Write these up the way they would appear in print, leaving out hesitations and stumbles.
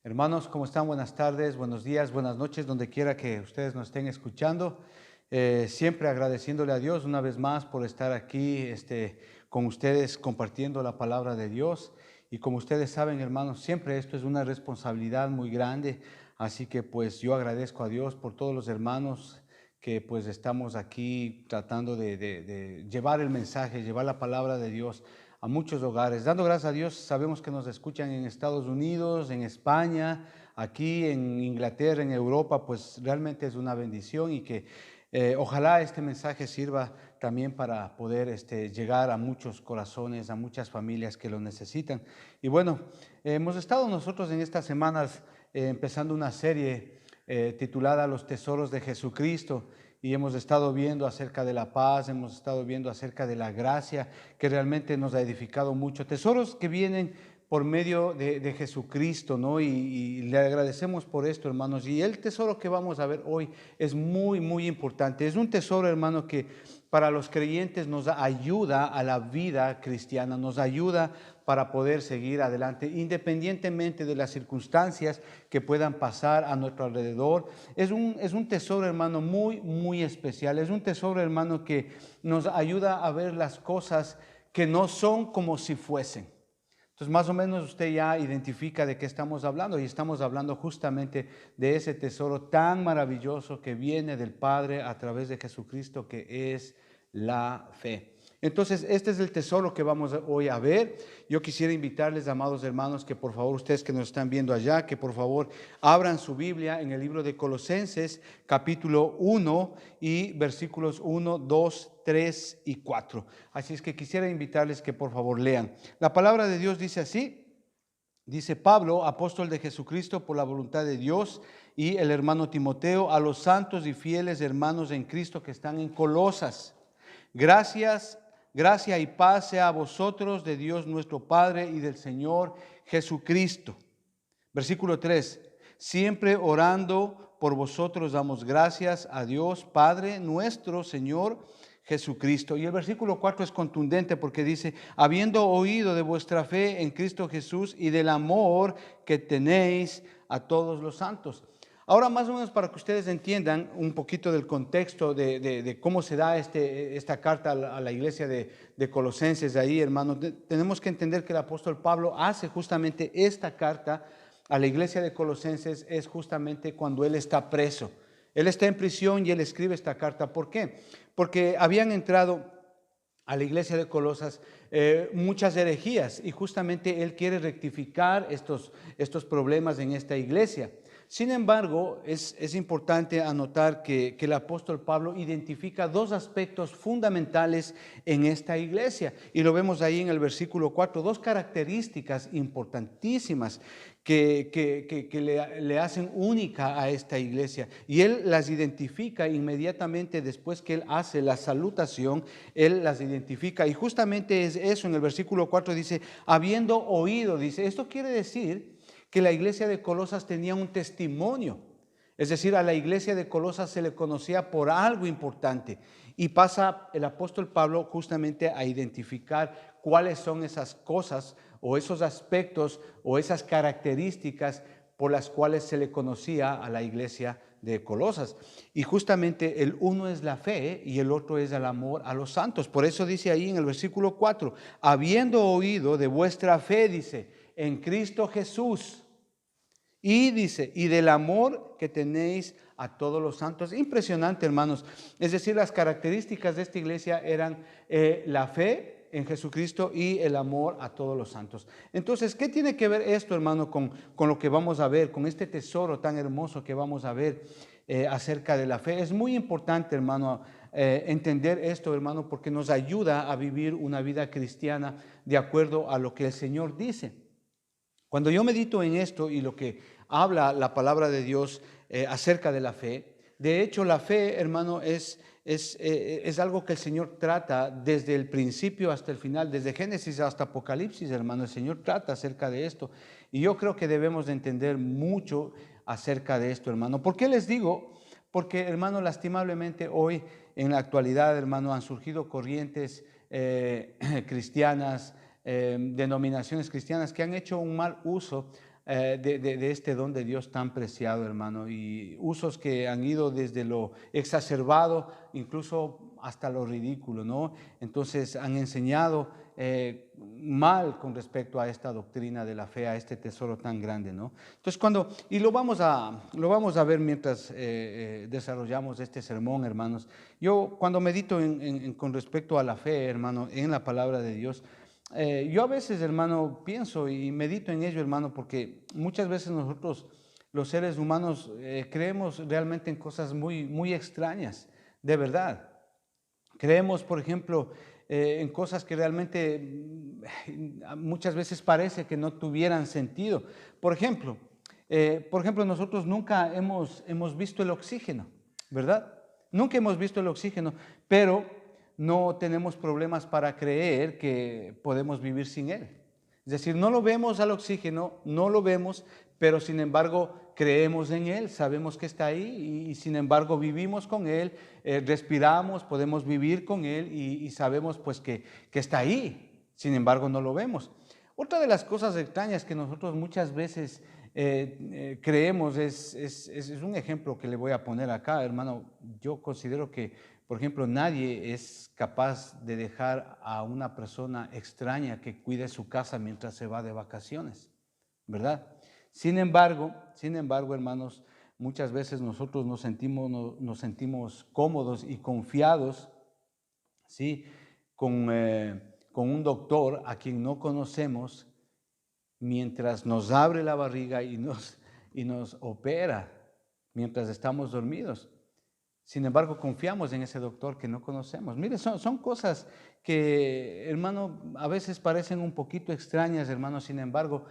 Hermanos, ¿cómo están? Buenas tardes, buenos días, buenas noches, donde quiera que ustedes nos estén escuchando. Siempre agradeciéndole a Dios una vez más por estar aquí con ustedes compartiendo la palabra de Dios. Y como ustedes saben, hermanos, siempre esto es una responsabilidad muy grande. Así que pues yo agradezco a Dios por todos los hermanos que pues estamos aquí tratando de llevar el mensaje, llevar la palabra de Dios a muchos hogares. Dando gracias a Dios, sabemos que nos escuchan en Estados Unidos, en España, aquí en Inglaterra, en Europa, pues realmente es una bendición y que ojalá este mensaje sirva también para poder llegar a muchos corazones, a muchas familias que lo necesitan. Y bueno, hemos estado nosotros en estas semanas empezando una serie titulada Los Tesoros de Jesucristo. Y hemos estado viendo acerca de la paz, hemos estado viendo acerca de la gracia, que realmente nos ha edificado mucho. Tesoros que vienen por medio de Jesucristo, ¿no? Y le agradecemos por esto, hermanos. Y el tesoro que vamos a ver hoy es muy, muy importante. Es un tesoro, hermano, que para los creyentes nos ayuda a la vida cristiana, nos ayuda para poder seguir adelante, independientemente de las circunstancias que puedan pasar a nuestro alrededor. Es un tesoro, hermano, muy, muy especial. Es un tesoro, hermano, que nos ayuda a ver las cosas que no son como si fuesen. Entonces, más o menos usted ya identifica de qué estamos hablando, y estamos hablando justamente de ese tesoro tan maravilloso que viene del Padre a través de Jesucristo, que es la fe. Entonces, este es el tesoro que vamos hoy a ver. Yo quisiera invitarles, amados hermanos, que por favor, ustedes que nos están viendo allá, que por favor abran su Biblia en el libro de Colosenses, capítulo 1 y versículos 1, 2, 3 y 4. Así es que quisiera invitarles que por favor lean. La palabra de Dios dice así. Dice Pablo, apóstol de Jesucristo por la voluntad de Dios, y el hermano Timoteo, a los santos y fieles hermanos en Cristo que están en Colosas. Gracia y paz sea a vosotros de Dios nuestro Padre y del Señor Jesucristo. Versículo 3. Siempre orando por vosotros damos gracias a Dios Padre nuestro Señor Jesucristo. Y el versículo 4 es contundente porque dice, habiendo oído de vuestra fe en Cristo Jesús y del amor que tenéis a todos los santos. Ahora, más o menos para que ustedes entiendan un poquito del contexto de cómo se da esta carta a la iglesia de Colosenses, ahí, hermanos, tenemos que entender que el apóstol Pablo hace justamente esta carta a la iglesia de Colosenses es justamente cuando él está preso. Él está en prisión y él escribe esta carta. ¿Por qué? Porque habían entrado a la iglesia de Colosas muchas herejías, y justamente él quiere rectificar estos problemas en esta iglesia. Sin embargo, es importante anotar que el apóstol Pablo identifica dos aspectos fundamentales en esta iglesia, y lo vemos ahí en el versículo 4, dos características importantísimas que le hacen única a esta iglesia, y él las identifica inmediatamente después que él hace la salutación. Él las identifica, y justamente es eso. En el versículo 4 dice, habiendo oído, dice, esto quiere decir que la iglesia de Colosas tenía un testimonio. Es decir, a la iglesia de Colosas se le conocía por algo importante, y pasa el apóstol Pablo justamente a identificar cuáles son esas cosas o esos aspectos o esas características por las cuales se le conocía a la iglesia de Colosas. Y justamente el uno es la fe y el otro es el amor a los santos. Por eso dice ahí en el versículo 4, habiendo oído de vuestra fe, dice, en Cristo Jesús. Y dice, y del amor que tenéis a todos los santos. Impresionante, hermanos. Es decir, las características de esta iglesia eran la fe en Jesucristo y el amor a todos los santos. Entonces, ¿qué tiene que ver esto, hermano, con lo que vamos a ver, con este tesoro tan hermoso que vamos a ver acerca de la fe? Es muy importante, hermano, entender esto, hermano, porque nos ayuda a vivir una vida cristiana de acuerdo a lo que el Señor dice. Cuando yo medito en esto y lo que habla la palabra de Dios acerca de la fe, de hecho la fe, hermano, es algo que el Señor trata desde el principio hasta el final, desde Génesis hasta Apocalipsis, hermano. El Señor trata acerca de esto, y yo creo que debemos de entender mucho acerca de esto, hermano. ¿Por qué les digo? Porque, hermano, lastimablemente hoy en la actualidad, hermano, han surgido corrientes cristianas, denominaciones cristianas que han hecho un mal uso de este don de Dios tan preciado, hermano, y usos que han ido desde lo exacerbado, incluso hasta lo ridículo, ¿no? Entonces han enseñado mal con respecto a esta doctrina de la fe, a este tesoro tan grande, ¿no? Entonces y lo vamos a ver mientras desarrollamos este sermón, hermanos. Yo cuando medito con respecto a la fe, hermano, en la palabra de Dios, yo a veces, hermano, pienso y medito en ello, hermano, porque muchas veces nosotros, los seres humanos, creemos realmente en cosas muy, muy extrañas, de verdad. Creemos, por ejemplo, en cosas que realmente muchas veces parece que no tuvieran sentido. Por ejemplo, nosotros nunca hemos visto el oxígeno, ¿verdad? Nunca hemos visto el oxígeno, pero no tenemos problemas para creer que podemos vivir sin él. Es decir, no lo vemos al oxígeno, no lo vemos, pero sin embargo creemos en él, sabemos que está ahí y sin embargo vivimos con él, respiramos, podemos vivir con él y sabemos pues que está ahí, sin embargo no lo vemos. Otra de las cosas extrañas que nosotros muchas veces creemos es un ejemplo que le voy a poner acá, hermano. Yo considero que, por ejemplo, nadie es capaz de dejar a una persona extraña que cuide su casa mientras se va de vacaciones, ¿verdad? Sin embargo, hermanos, muchas veces nosotros nos sentimos cómodos y confiados, ¿sí? Con un doctor a quien no conocemos, mientras nos abre la barriga y nos opera mientras estamos dormidos. Sin embargo, confiamos en ese doctor que no conocemos. Mire, son cosas que, hermano, a veces parecen un poquito extrañas, hermano. Sin embargo,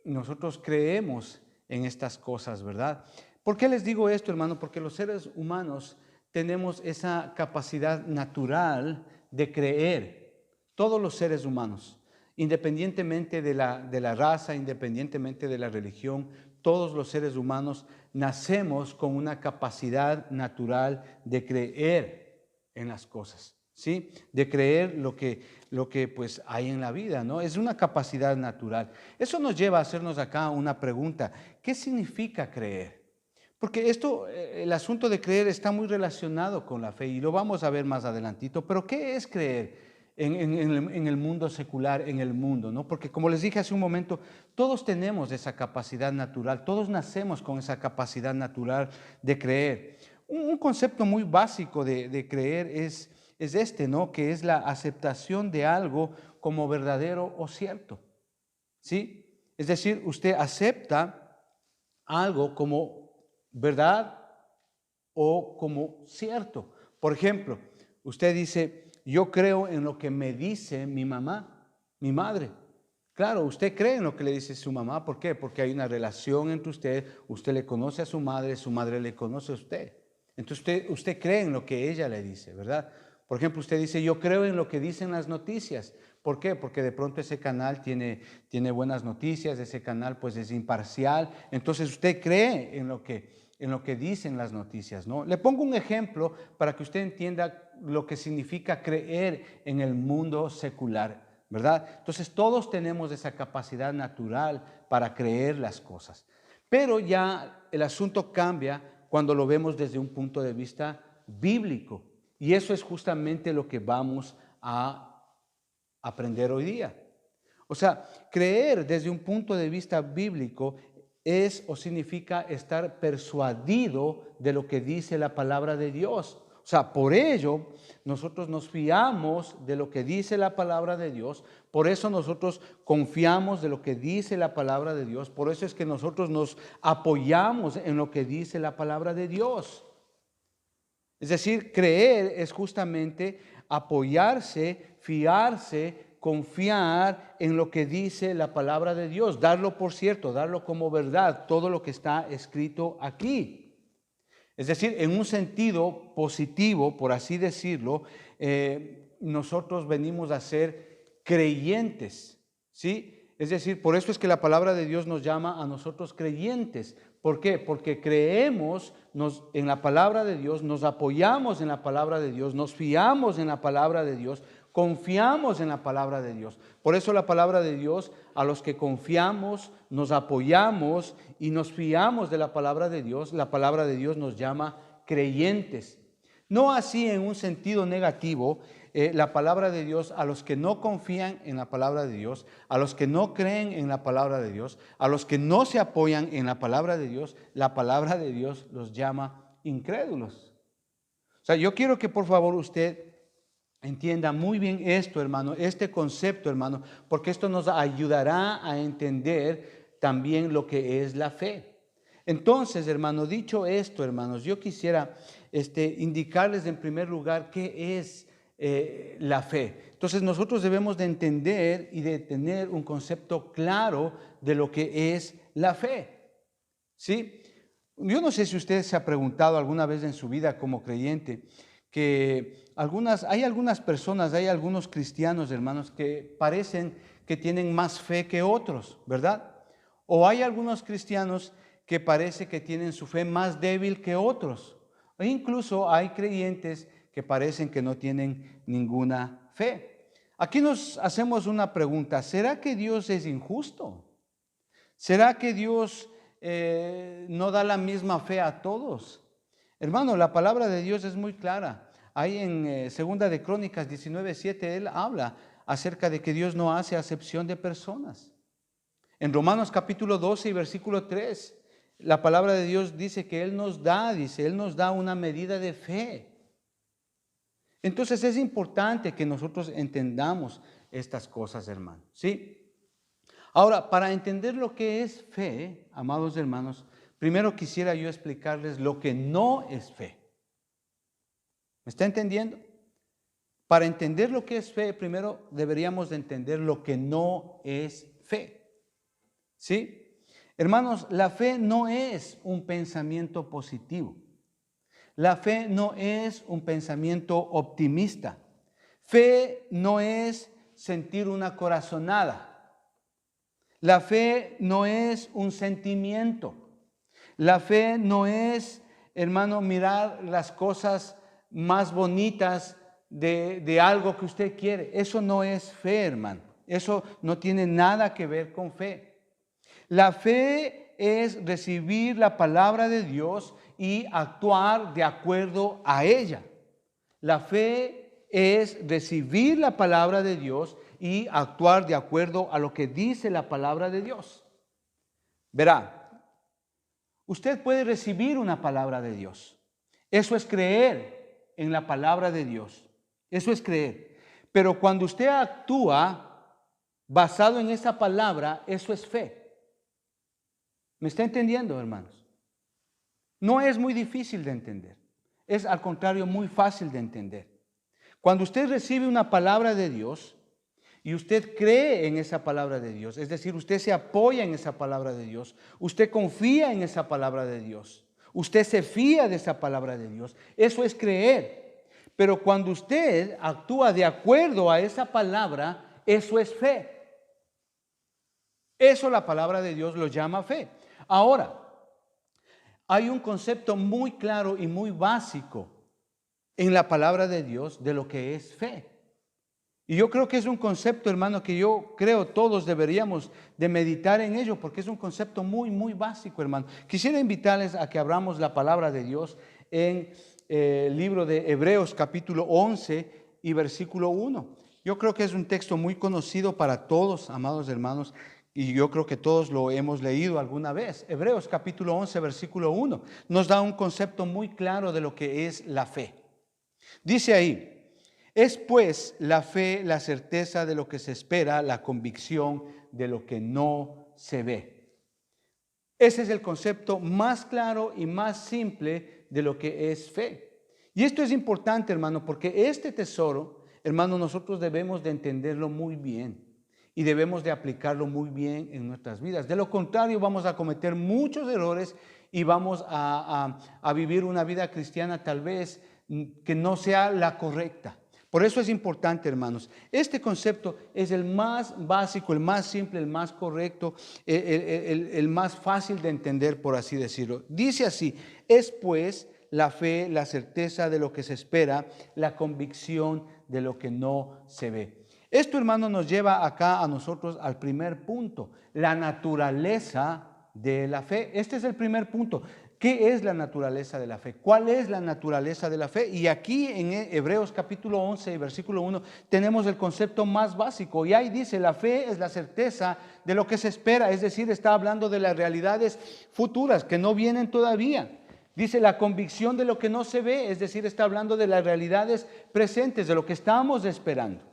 nosotros creemos en estas cosas, ¿verdad? ¿Por qué les digo esto, hermano? Porque los seres humanos tenemos esa capacidad natural de creer. Todos los seres humanos, independientemente de la raza, independientemente de la religión, todos los seres humanos nacemos con una capacidad natural de creer en las cosas, ¿sí? De creer lo que pues hay en la vida, ¿no? Es una capacidad natural. Eso nos lleva a hacernos acá una pregunta: ¿qué significa creer? Porque el asunto de creer está muy relacionado con la fe y lo vamos a ver más adelantito. Pero ¿qué es creer en el mundo secular, en el mundo, ¿no? Porque como les dije hace un momento, todos tenemos esa capacidad natural, todos nacemos con esa capacidad natural de creer. Un concepto muy básico de creer es este, ¿no? Que es la aceptación de algo como verdadero o cierto, ¿sí? Es decir, usted acepta algo como verdad o como cierto. Por ejemplo, usted dice: yo creo en lo que me dice mi mamá, mi madre. Claro, usted cree en lo que le dice su mamá. ¿Por qué? Porque hay una relación entre usted le conoce a su madre le conoce a usted. Entonces usted cree en lo que ella le dice, ¿verdad? Por ejemplo, usted dice: yo creo en lo que dicen las noticias. ¿Por qué? Porque de pronto ese canal tiene buenas noticias, ese canal pues es imparcial. Entonces usted cree en lo que dicen las noticias, ¿no? Le pongo un ejemplo para que usted entienda lo que significa creer en el mundo secular, ¿verdad? Entonces todos tenemos esa capacidad natural para creer las cosas. Pero ya el asunto cambia cuando lo vemos desde un punto de vista bíblico. Y eso es justamente lo que vamos a aprender hoy día. O sea, creer desde un punto de vista bíblico es o significa estar persuadido de lo que dice la palabra de Dios. O sea, por ello nosotros nos fiamos de lo que dice la palabra de Dios, por eso nosotros confiamos de lo que dice la palabra de Dios, por eso es que nosotros nos apoyamos en lo que dice la palabra de Dios. Es decir, creer es justamente apoyarse, fiarse, confiar en lo que dice la palabra de Dios, darlo por cierto, darlo como verdad, todo lo que está escrito aquí. Es decir, en un sentido positivo, por así decirlo, nosotros venimos a ser creyentes, ¿sí? Es decir, por eso es que la palabra de Dios nos llama a nosotros creyentes. ¿Por qué? Porque creemos en la palabra de Dios, nos apoyamos en la palabra de Dios, nos fiamos en la palabra de Dios, confiamos en la palabra de Dios. Por eso la palabra de Dios, a los que confiamos, nos apoyamos y nos fiamos de la palabra de Dios nos llama creyentes. No así en un sentido negativo, la palabra de Dios, a los que no confían en la palabra de Dios, a los que no creen en la palabra de Dios, a los que no se apoyan en la palabra de Dios, la palabra de Dios los llama incrédulos. O sea, yo quiero que por favor usted entienda muy bien esto, hermano, este concepto, hermano, porque esto nos ayudará a entender también lo que es la fe. Entonces, hermano, dicho esto, hermanos, yo quisiera indicarles en primer lugar qué es la fe. Entonces, nosotros debemos de entender y de tener un concepto claro de lo que es la fe. ¿Sí? Yo no sé si usted se ha preguntado alguna vez en su vida como creyente que hay algunas personas, hay algunos cristianos, hermanos, que parecen que tienen más fe que otros, ¿verdad? O hay algunos cristianos que parece que tienen su fe más débil que otros. E incluso hay creyentes que parecen que no tienen ninguna fe. Aquí nos hacemos una pregunta: ¿será que Dios es injusto? ¿Será que Dios no da la misma fe a todos? Hermano, la palabra de Dios es muy clara. Ahí en Segunda de Crónicas 19:7 él habla acerca de que Dios no hace acepción de personas. En Romanos capítulo 12 y versículo 3, la palabra de Dios dice que Él nos da una medida de fe. Entonces es importante que nosotros entendamos estas cosas, hermano. ¿Sí? Ahora, para entender lo que es fe, amados hermanos, primero quisiera yo explicarles lo que no es fe. ¿Me está entendiendo? Para entender lo que es fe, primero deberíamos de entender lo que no es fe. ¿Sí? Hermanos, la fe no es un pensamiento positivo. La fe no es un pensamiento optimista. Fe no es sentir una corazonada. La fe no es un sentimiento. La fe no es, hermano, mirar las cosas más bonitas de algo que usted quiere. Eso no es fe, hermano. Eso no tiene nada que ver con fe. La fe es recibir la palabra de Dios y actuar de acuerdo a ella. La fe es recibir la palabra de Dios y actuar de acuerdo a lo que dice la palabra de Dios. Verá, usted puede recibir una palabra de Dios. Eso es creer en la palabra de Dios. Eso es creer. Pero cuando usted actúa basado en esa palabra, eso es fe. ¿Me está entendiendo, hermanos? No es muy difícil de entender. Es al contrario muy fácil de entender. Cuando usted recibe una palabra de Dios y usted cree en esa palabra de Dios, es decir, usted se apoya en esa palabra de Dios, usted confía en esa palabra de Dios, usted se fía de esa palabra de Dios, eso es creer. Pero cuando usted actúa de acuerdo a esa palabra, eso es fe. Eso la palabra de Dios lo llama fe. Ahora, hay un concepto muy claro y muy básico en la palabra de Dios de lo que es fe. Y yo creo que es un concepto, hermano, que yo creo todos deberíamos de meditar en ello, porque es un concepto muy, muy básico, hermano. Quisiera invitarles a que abramos la palabra de Dios en el libro de Hebreos capítulo 11 y versículo 1. Yo creo que es un texto muy conocido para todos, amados hermanos, y yo creo que todos lo hemos leído alguna vez. Hebreos capítulo 11, versículo 1, nos da un concepto muy claro de lo que es la fe. Dice ahí: es pues la fe la certeza de lo que se espera, la convicción de lo que no se ve. Ese es el concepto más claro y más simple de lo que es fe. Y esto es importante, hermano, porque este tesoro, hermano, nosotros debemos de entenderlo muy bien. Y debemos de aplicarlo muy bien en nuestras vidas. De lo contrario, vamos a cometer muchos errores y vamos a vivir una vida cristiana tal vez que no sea la correcta. Por eso es importante, hermanos. Este concepto es el más básico, el más simple, el más correcto, el más fácil de entender, por así decirlo. Dice así: es pues la fe, la certeza de lo que se espera, la convicción de lo que no se ve. Esto, hermano, nos lleva acá a nosotros al primer punto, la naturaleza de la fe. Este es el primer punto. ¿Qué es la naturaleza de la fe? ¿Cuál es la naturaleza de la fe? Y aquí en Hebreos capítulo 11, versículo 1, tenemos el concepto más básico. Y ahí dice, la fe es la certeza de lo que se espera. Es decir, está hablando de las realidades futuras que no vienen todavía. Dice la convicción de lo que no se ve. Es decir, está hablando de las realidades presentes, de lo que estamos esperando.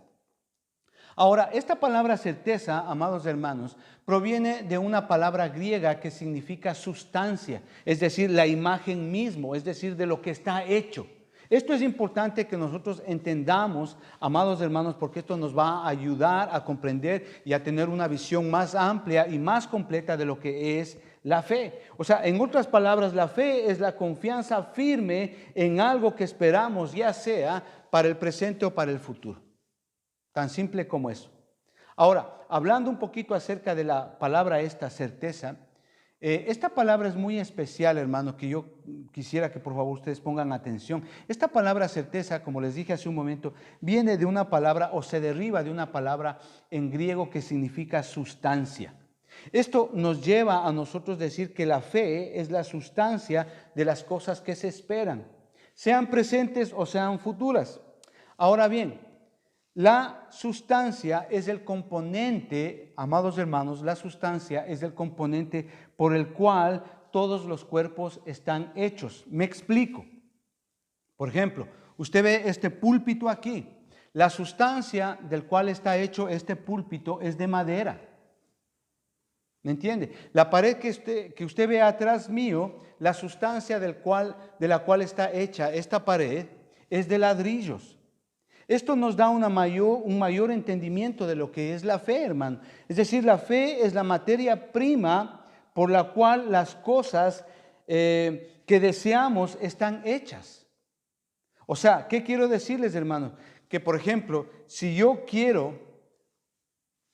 Ahora, esta palabra certeza, amados hermanos, proviene de una palabra griega que significa sustancia, es decir, la imagen mismo, es decir, de lo que está hecho. Esto es importante que nosotros entendamos, amados hermanos, porque esto nos va a ayudar a comprender y a tener una visión más amplia y más completa de lo que es la fe. O sea, en otras palabras, la fe es la confianza firme en algo que esperamos, ya sea para el presente o para el futuro. Tan simple como eso. Ahora, hablando un poquito acerca de la palabra esta, certeza, esta palabra es muy especial, hermano, que yo quisiera que por favor ustedes pongan atención. Esta palabra certeza, como les dije hace un momento, viene de una palabra o se deriva de una palabra en griego que significa sustancia. Esto nos lleva a nosotros decir que la fe es la sustancia de las cosas que se esperan, sean presentes o sean futuras. Ahora bien, la sustancia es el componente, amados hermanos, la sustancia es el componente por el cual todos los cuerpos están hechos. Me explico. Por ejemplo, usted ve este púlpito aquí. La sustancia del cual está hecho este púlpito es de madera. ¿Me entiende? La pared que usted ve atrás mío, la sustancia de la cual está hecha esta pared es de ladrillos. Esto nos da un mayor entendimiento de lo que es la fe, hermano. Es decir, la fe es la materia prima por la cual las cosas que deseamos están hechas. O sea, ¿qué quiero decirles, hermanos? Que, por ejemplo, si yo quiero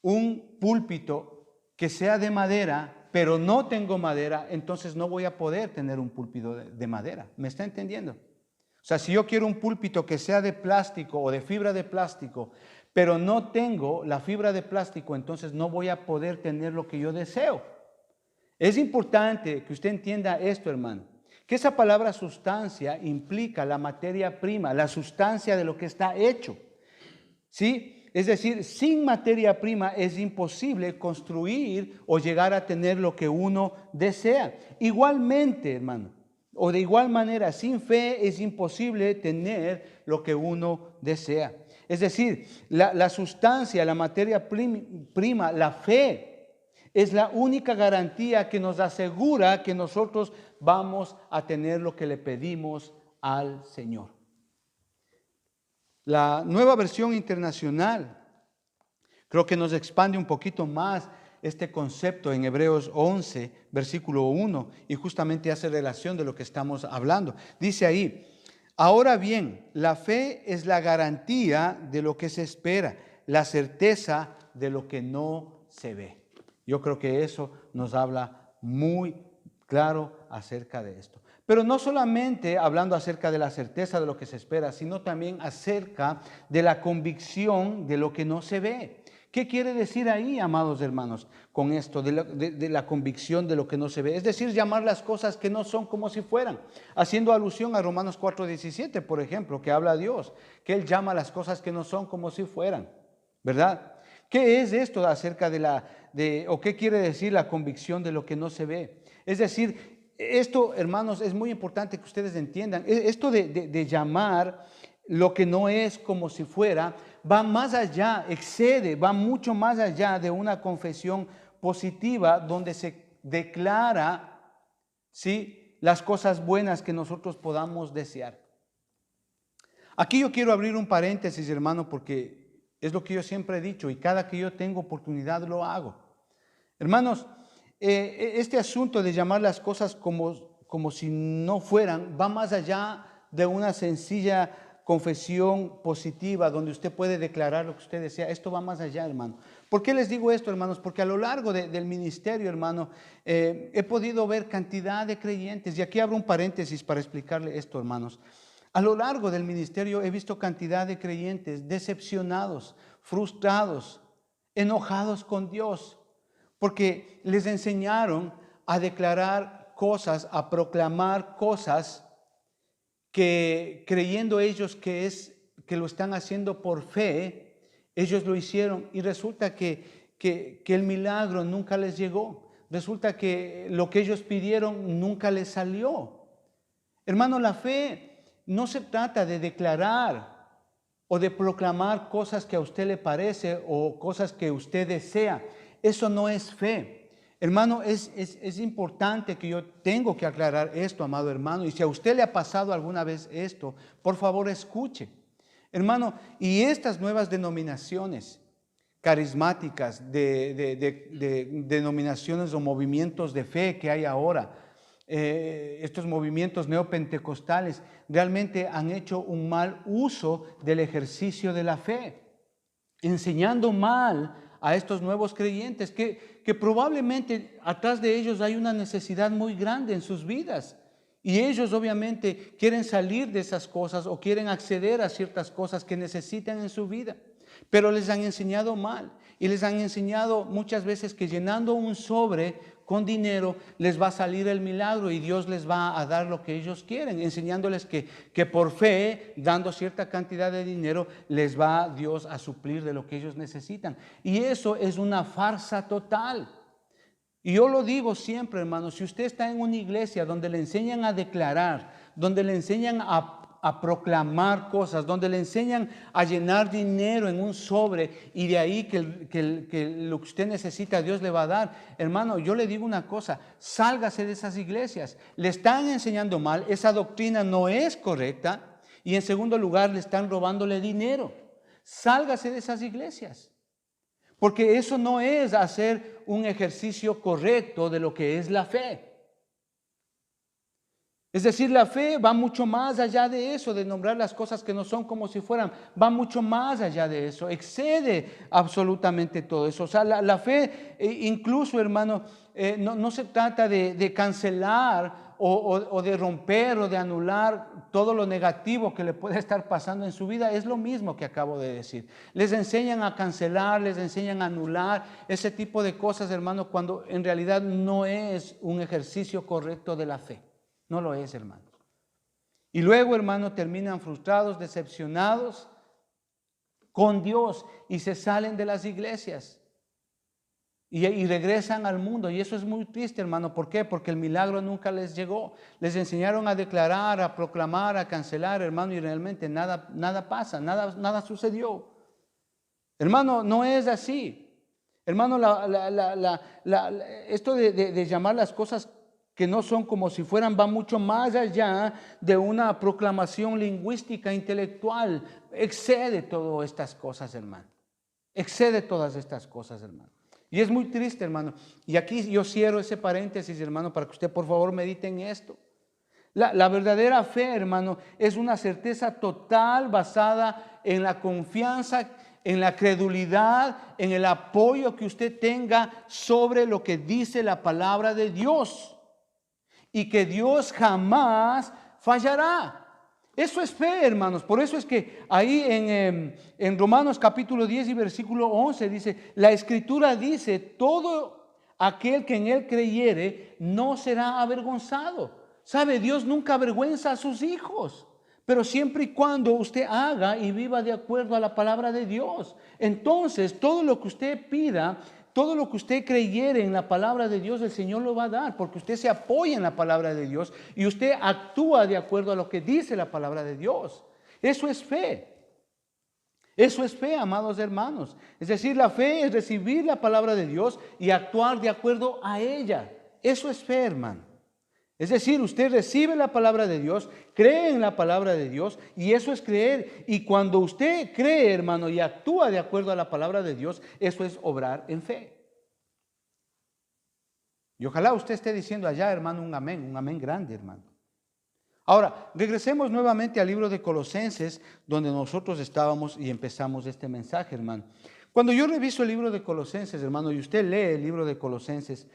un púlpito que sea de madera, pero no tengo madera, entonces no voy a poder tener un púlpito de madera. ¿Me está entendiendo? O sea, si yo quiero un púlpito que sea de plástico o de fibra de plástico, pero no tengo la fibra de plástico, entonces no voy a poder tener lo que yo deseo. Es importante que usted entienda esto, hermano, que esa palabra sustancia implica la materia prima, la sustancia de lo que está hecho. ¿Sí? Es decir, sin materia prima es imposible construir o llegar a tener lo que uno desea. Igualmente, hermano, o de igual manera, sin fe es imposible tener lo que uno desea. Es decir, la sustancia, la materia prima, la fe, es la única garantía que nos asegura que nosotros vamos a tener lo que le pedimos al Señor. La Nueva Versión Internacional creo que nos expande un poquito más este concepto en Hebreos 11, versículo 1, y justamente hace relación de lo que estamos hablando. Dice ahí, ahora bien, la fe es la garantía de lo que se espera, la certeza de lo que no se ve. Yo creo que eso nos habla muy claro acerca de esto. Pero no solamente hablando acerca de la certeza de lo que se espera, sino también acerca de la convicción de lo que no se ve. ¿Qué quiere decir ahí, amados hermanos, con esto de la convicción de lo que no se ve? Es decir, llamar las cosas que no son como si fueran, haciendo alusión a Romanos 4:17, por ejemplo, que habla Dios, que Él llama las cosas que no son como si fueran, ¿verdad? ¿Qué es esto acerca o qué quiere decir la convicción de lo que no se ve? Es decir, esto, hermanos, es muy importante que ustedes entiendan. Esto de llamar lo que no es como si fuera, va más allá, va mucho más allá de una confesión positiva donde se declara, ¿sí?, las cosas buenas que nosotros podamos desear. Aquí yo quiero abrir un paréntesis, hermano, porque es lo que yo siempre he dicho y cada que yo tengo oportunidad lo hago. Hermanos, este asunto de llamar las cosas como si no fueran va más allá de una sencilla confesión positiva, donde usted puede declarar lo que usted desea. Esto va más allá, hermano. ¿Por qué les digo esto, hermanos? Porque a lo largo del ministerio, hermano, he podido ver cantidad de creyentes, y aquí abro un paréntesis para explicarle esto, hermanos. A lo largo del ministerio he visto cantidad de creyentes decepcionados, frustrados, enojados con Dios, porque les enseñaron a declarar cosas, a proclamar cosas que creyendo ellos que lo están haciendo por fe, ellos lo hicieron y resulta que el milagro nunca les llegó. Resulta que lo que ellos pidieron nunca les salió. Hermano, la fe no se trata de declarar o de proclamar cosas que a usted le parece o cosas que usted desea. Eso no es fe. Hermano, es importante que yo tengo que aclarar esto, amado hermano. Y si a usted le ha pasado alguna vez esto, por favor escuche. Hermano, y estas nuevas denominaciones carismáticas, de denominaciones o movimientos de fe que hay ahora, estos movimientos neopentecostales realmente han hecho un mal uso del ejercicio de la fe, enseñando mal a estos nuevos creyentes que probablemente atrás de ellos hay una necesidad muy grande en sus vidas. Y ellos obviamente quieren salir de esas cosas o quieren acceder a ciertas cosas que necesitan en su vida. Pero les han enseñado mal y les han enseñado muchas veces que llenando un sobre con dinero les va a salir el milagro y Dios les va a dar lo que ellos quieren, enseñándoles que por fe, dando cierta cantidad de dinero, les va Dios a suplir de lo que ellos necesitan. Y eso es una farsa total. Y yo lo digo siempre, hermano, si usted está en una iglesia donde le enseñan a declarar, donde le enseñan a proclamar cosas, donde le enseñan a llenar dinero en un sobre y de ahí que lo que usted necesita Dios le va a dar, hermano, yo le digo una cosa, sálgase de esas iglesias. Le están enseñando mal, esa doctrina no es correcta y en segundo lugar le están robándole dinero. Sálgase de esas iglesias. Porque eso no es hacer un ejercicio correcto de lo que es la fe. Es decir, la fe va mucho más allá de eso, de nombrar las cosas que no son como si fueran. Va mucho más allá de eso, excede absolutamente todo eso. O sea, la fe, incluso, hermano, no se trata de cancelar o de romper o de anular todo lo negativo que le puede estar pasando en su vida. Es lo mismo que acabo de decir. Les enseñan a cancelar, les enseñan a anular ese tipo de cosas, hermano, cuando en realidad no es un ejercicio correcto de la fe. No lo es, hermano. Y luego, hermano, terminan frustrados, decepcionados con Dios y se salen de las iglesias y regresan al mundo. Y eso es muy triste, hermano. ¿Por qué? Porque el milagro nunca les llegó. Les enseñaron a declarar, a proclamar, a cancelar, hermano, y realmente nada pasa, nada sucedió. Hermano, no es así. Hermano, esto de llamar las cosas que no son como si fueran, va mucho más allá de una proclamación lingüística, intelectual. Excede todas estas cosas, hermano. Excede todas estas cosas, hermano. Y es muy triste, hermano. Y aquí yo cierro ese paréntesis, hermano, para que usted por favor medite en esto. La verdadera fe, hermano, es una certeza total basada en la confianza, en la credulidad, en el apoyo que usted tenga sobre lo que dice la palabra de Dios. Y que Dios jamás fallará. Eso es fe, hermanos. Por eso es que ahí en Romanos capítulo 10 y versículo 11 dice, la Escritura dice, todo aquel que en él creyere no será avergonzado. ¿Sabe? Dios nunca avergüenza a sus hijos. Pero siempre y cuando usted haga y viva de acuerdo a la palabra de Dios. Entonces, todo lo que usted pida, todo lo que usted creyere en la palabra de Dios, el Señor lo va a dar, porque usted se apoya en la palabra de Dios y usted actúa de acuerdo a lo que dice la palabra de Dios. Eso es fe. Eso es fe, amados hermanos. Es decir, la fe es recibir la palabra de Dios y actuar de acuerdo a ella. Eso es fe, hermano. Es decir, usted recibe la palabra de Dios, cree en la palabra de Dios y eso es creer. Y cuando usted cree, hermano, y actúa de acuerdo a la palabra de Dios, eso es obrar en fe. Y ojalá usted esté diciendo allá, hermano, un amén grande, hermano. Ahora, regresemos nuevamente al libro de Colosenses, donde nosotros estábamos y empezamos este mensaje, hermano. Cuando yo reviso el libro de Colosenses, hermano, y usted lee el libro de Colosenses,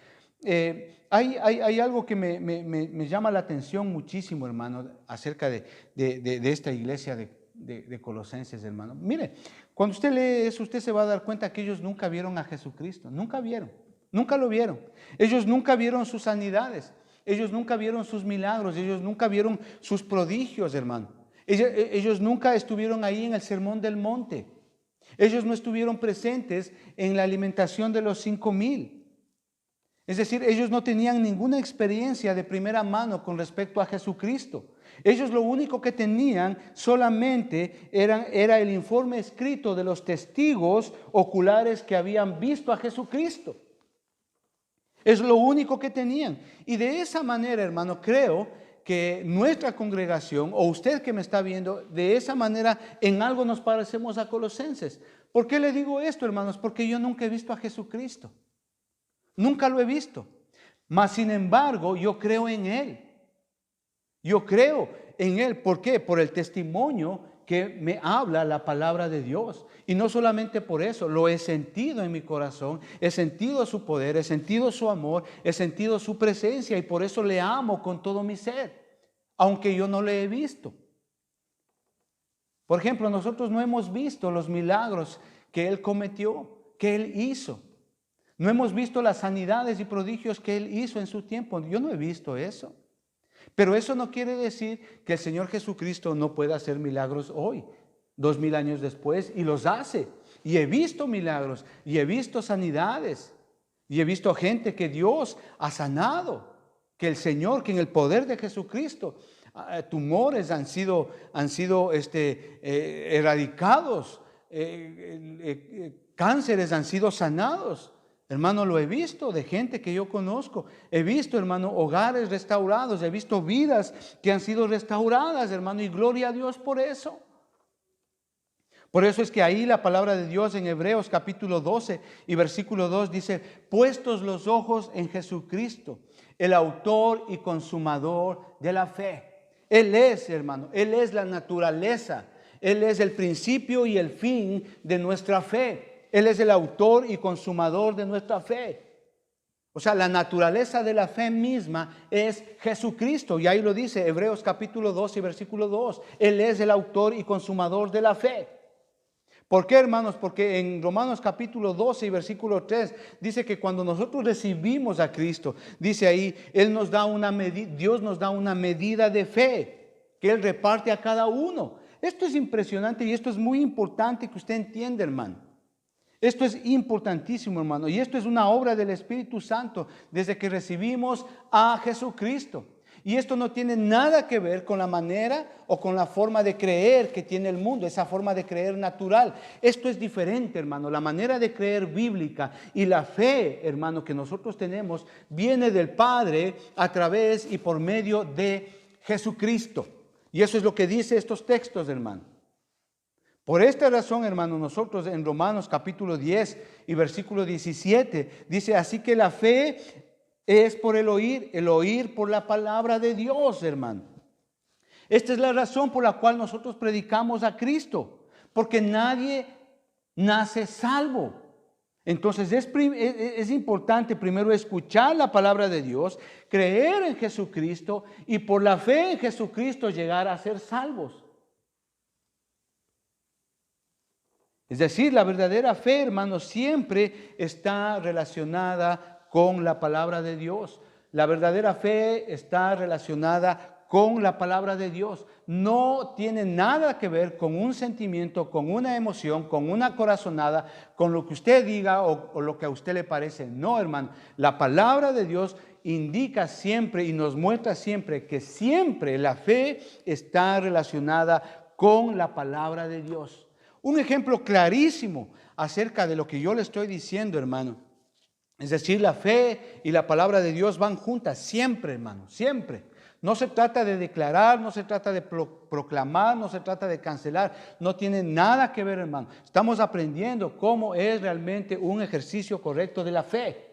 hay algo que me llama la atención muchísimo, hermano, acerca de esta iglesia de Colosenses, hermano. Mire, cuando usted lee eso, usted se va a dar cuenta que ellos nunca vieron a Jesucristo, nunca vieron, nunca lo vieron. Ellos nunca vieron sus sanidades, ellos nunca vieron sus milagros, ellos nunca vieron sus prodigios, hermano. Ellos nunca estuvieron ahí en el Sermón del Monte. Ellos no estuvieron presentes en la alimentación de los 5,000. Es decir, ellos no tenían ninguna experiencia de primera mano con respecto a Jesucristo. Ellos lo único que tenían solamente era el informe escrito de los testigos oculares que habían visto a Jesucristo. Es lo único que tenían. Y de esa manera, hermano, creo que nuestra congregación, o usted que me está viendo, de esa manera en algo nos parecemos a Colosenses. ¿Por qué le digo esto, hermanos? Porque yo nunca he visto a Jesucristo. Nunca lo he visto. Mas, sin embargo, yo creo en Él. Yo creo en Él. ¿Por qué? Por el testimonio que me habla la palabra de Dios. Y no solamente por eso, lo he sentido en mi corazón, he sentido su poder, he sentido su amor, he sentido su presencia y por eso le amo con todo mi ser, aunque yo no le he visto. Por ejemplo, nosotros no hemos visto los milagros que Él cometió, que Él hizo. No hemos visto las sanidades y prodigios que Él hizo en su tiempo. Yo no he visto eso. Pero eso no quiere decir que el Señor Jesucristo no pueda hacer milagros hoy, 2000 años después, y los hace. Y he visto milagros, y he visto sanidades, y he visto gente que Dios ha sanado, que el Señor, que en el poder de Jesucristo, tumores han sido erradicados, cánceres han sido sanados. Hermano, lo he visto de gente que yo conozco. He visto, hermano, hogares restaurados. He visto vidas que han sido restauradas, hermano. Y gloria a Dios por eso. Por eso es que ahí la palabra de Dios en Hebreos capítulo 12 y versículo 2 dice: puestos los ojos en Jesucristo, el autor y consumador de la fe. Él es, hermano, Él es la naturaleza. Él es el principio y el fin de nuestra fe. Él es el autor y consumador de nuestra fe. O sea, la naturaleza de la fe misma es Jesucristo. Y ahí lo dice Hebreos capítulo 2 y versículo 2. Él es el autor y consumador de la fe. ¿Por qué, hermanos? Porque en Romanos capítulo 12 y versículo 3 dice que cuando nosotros recibimos a Cristo, dice ahí, Dios nos da una medida de fe que Él reparte a cada uno. Esto es impresionante y esto es muy importante que usted entienda, hermano. Esto es importantísimo, hermano, y esto es una obra del Espíritu Santo desde que recibimos a Jesucristo. Y esto no tiene nada que ver con la manera o con la forma de creer que tiene el mundo, esa forma de creer natural. Esto es diferente, hermano. La manera de creer bíblica y la fe, hermano, que nosotros tenemos viene del Padre a través y por medio de Jesucristo. Y eso es lo que dice estos textos, hermano. Por esta razón, hermano, nosotros en Romanos capítulo 10 y versículo 17 dice: así que la fe es por el oír por la palabra de Dios, hermano. Esta es la razón por la cual nosotros predicamos a Cristo, porque nadie nace salvo. Entonces es importante primero escuchar la palabra de Dios, creer en Jesucristo y por la fe en Jesucristo llegar a ser salvos. Es decir, la verdadera fe, hermanos, siempre está relacionada con la palabra de Dios. La verdadera fe está relacionada con la palabra de Dios. No tiene nada que ver con un sentimiento, con una emoción, con una corazonada, con lo que usted diga o lo que a usted le parece. No, hermano, la palabra de Dios indica siempre y nos muestra siempre que siempre la fe está relacionada con la palabra de Dios. Un ejemplo clarísimo acerca de lo que yo le estoy diciendo, hermano. Es decir, la fe y la palabra de Dios van juntas siempre, hermano, siempre. No se trata de declarar, no se trata de proclamar, no se trata de cancelar. No tiene nada que ver, hermano. Estamos aprendiendo cómo es realmente un ejercicio correcto de la fe.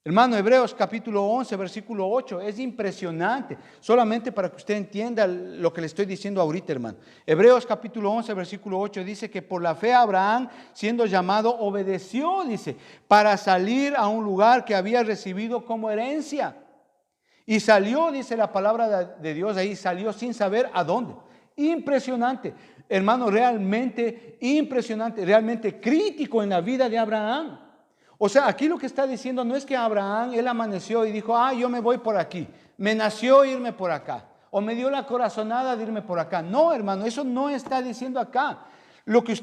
Hermano, Hebreos capítulo 11, versículo 8, es impresionante, solamente para que usted entienda lo que le estoy diciendo ahorita, hermano. Hebreos capítulo 11, versículo 8 dice que por la fe Abraham, siendo llamado, obedeció, dice, para salir a un lugar que había recibido como herencia. Y salió, dice la palabra de Dios ahí, salió sin saber a dónde. Impresionante, hermano, realmente impresionante, realmente crítico en la vida de Abraham. O sea, aquí lo que está diciendo no es que Abraham, él amaneció y dijo, yo me voy por aquí. Me nació irme por acá. O me dio la corazonada de irme por acá. No, hermano, eso no está diciendo acá. Lo que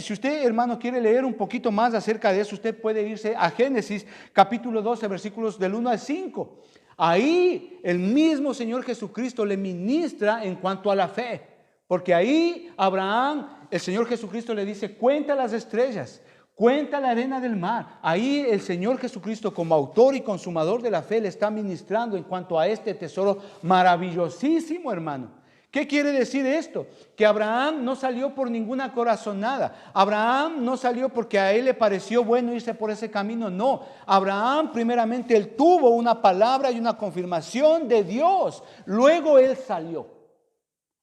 si usted, hermano, quiere leer un poquito más acerca de eso, usted puede irse a Génesis, capítulo 12, versículos del 1 al 5. Ahí el mismo Señor Jesucristo le ministra en cuanto a la fe. Porque ahí Abraham, el Señor Jesucristo le dice, cuenta las estrellas. Cuenta la arena del mar. Ahí el Señor Jesucristo, como autor y consumador de la fe, le está ministrando en cuanto a este tesoro maravillosísimo, hermano. ¿Qué quiere decir esto? Que Abraham no salió por ninguna corazonada. Abraham no salió porque a él le pareció bueno irse por ese camino. No. Abraham, primeramente, él tuvo una palabra y una confirmación de Dios. Luego él salió.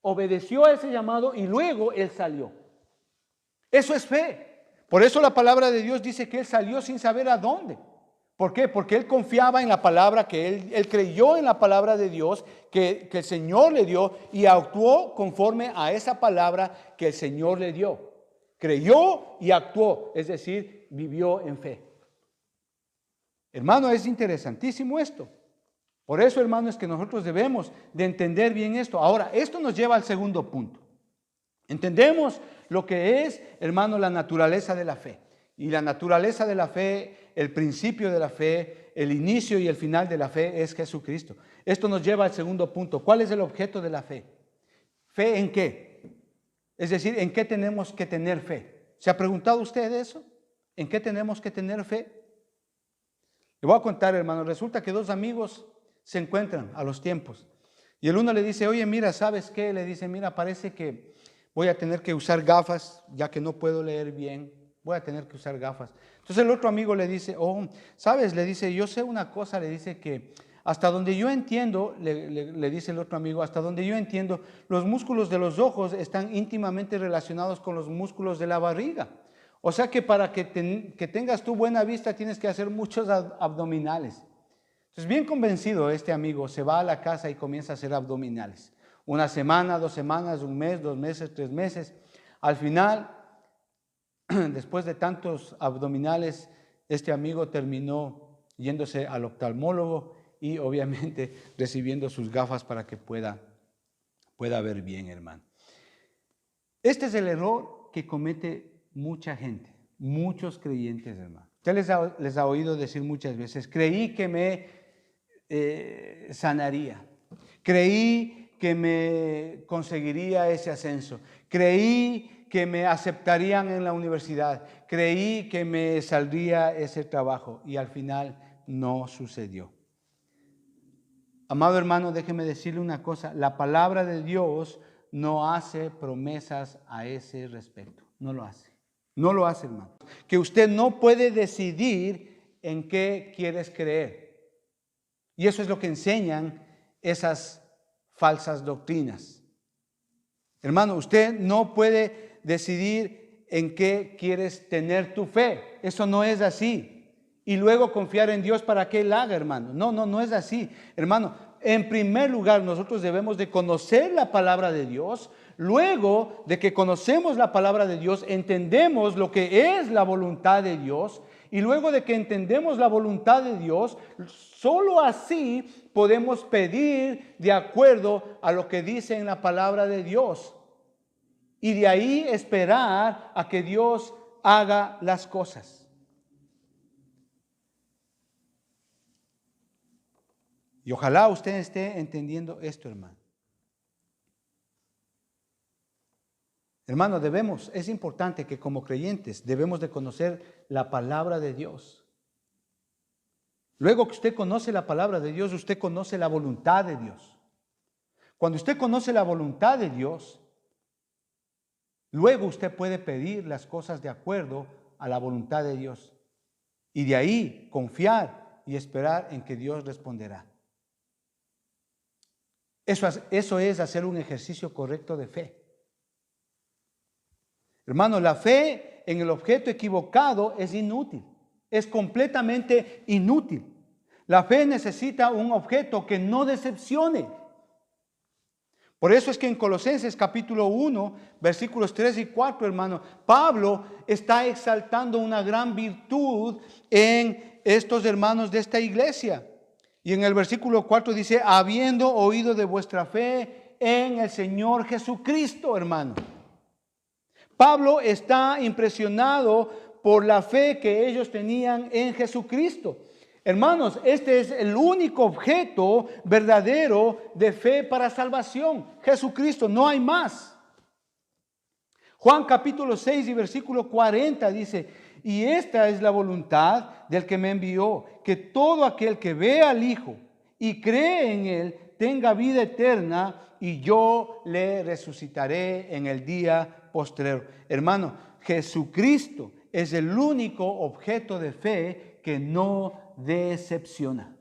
Obedeció a ese llamado y luego él salió. Eso es fe. Por eso la palabra de Dios dice que él salió sin saber a dónde. ¿Por qué? Porque él confiaba en la palabra, que él creyó en la palabra de Dios que el Señor le dio y actuó conforme a esa palabra que el Señor le dio. Creyó y actuó, es decir, vivió en fe. Hermano, es interesantísimo esto. Por eso, hermano, es que nosotros debemos de entender bien esto. Ahora, esto nos lleva al segundo punto. Entendemos lo que es, hermano, la naturaleza de la fe. Y la naturaleza de la fe, el principio de la fe, el inicio y el final de la fe es Jesucristo. Esto nos lleva al segundo punto. ¿Cuál es el objeto de la fe? ¿Fe en qué? Es decir, ¿en qué tenemos que tener fe? ¿Se ha preguntado usted eso? ¿En qué tenemos que tener fe? Le voy a contar, hermano. Resulta que dos amigos se encuentran a los tiempos. Y el uno le dice, oye, mira, ¿sabes qué? Le dice, mira, parece que voy a tener que usar gafas, ya que no puedo leer bien. Voy a tener que usar gafas. Entonces el otro amigo le dice, ¿sabes? Le dice, yo sé una cosa, le dice que hasta donde yo entiendo, le dice el otro amigo, hasta donde yo entiendo, los músculos de los ojos están íntimamente relacionados con los músculos de la barriga. O sea que para que tengas tu buena vista tienes que hacer muchos abdominales. Entonces bien convencido este amigo se va a la casa y comienza a hacer abdominales. Una semana, 2 semanas, 1 mes, 2 meses, 3 meses. Al final, después de tantos abdominales, este amigo terminó yéndose al oftalmólogo y obviamente recibiendo sus gafas para que pueda ver bien, hermano. Este es el error que comete mucha gente, muchos creyentes, hermano. Usted les ha oído decir muchas veces, creí que me sanaría, creí que me conseguiría ese ascenso, creí que me aceptarían en la universidad, creí que me saldría ese trabajo y al final no sucedió. Amado hermano, déjeme decirle una cosa, la palabra de Dios no hace promesas a ese respecto, no lo hace. No lo hace, hermano. Que usted no puede decidir en qué quieres creer. Y eso es lo que enseñan esas falsas doctrinas. Hermano, usted no puede decidir en qué quieres tener tu fe. Eso no es así. Y luego confiar en Dios para que Él haga, hermano. No es así. Hermano, en primer lugar, nosotros debemos de conocer la palabra de Dios. Luego de que conocemos la palabra de Dios, entendemos lo que es la voluntad de Dios. Y luego de que entendemos la voluntad de Dios, solo así podemos pedir de acuerdo a lo que dice en la palabra de Dios. Y de ahí esperar a que Dios haga las cosas. Y ojalá usted esté entendiendo esto, hermano. Hermano, es importante que como creyentes debemos de conocer la palabra de Dios. Luego que usted conoce la palabra de Dios, usted conoce la voluntad de Dios. Cuando usted conoce la voluntad de Dios, luego usted puede pedir las cosas de acuerdo a la voluntad de Dios. Y de ahí confiar y esperar en que Dios responderá. Eso es hacer un ejercicio correcto de fe. Hermano, la fe en el objeto equivocado es inútil, es completamente inútil. La fe necesita un objeto que no decepcione. Por eso es que en Colosenses capítulo 1, versículos 3 y 4, hermano, Pablo está exaltando una gran virtud en estos hermanos de esta iglesia. Y en el versículo 4 dice, habiendo oído de vuestra fe en el Señor Jesucristo, hermano. Pablo está impresionado por la fe que ellos tenían en Jesucristo. Hermanos, este es el único objeto verdadero de fe para salvación. Jesucristo, no hay más. Juan capítulo 6 y versículo 40 dice, y esta es la voluntad del que me envió, que todo aquel que ve al Hijo y cree en Él tenga vida eterna, y yo le resucitaré en el día postrero. Hermano, Jesucristo es el único objeto de fe que no decepciona.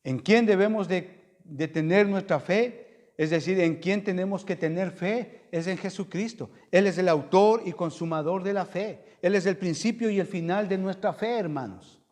¿En quién debemos de tener nuestra fe? Es decir, ¿en quién tenemos que tener fe? Es en Jesucristo. Él es el autor y consumador de la fe. Él es el principio y el final de nuestra fe, hermanos.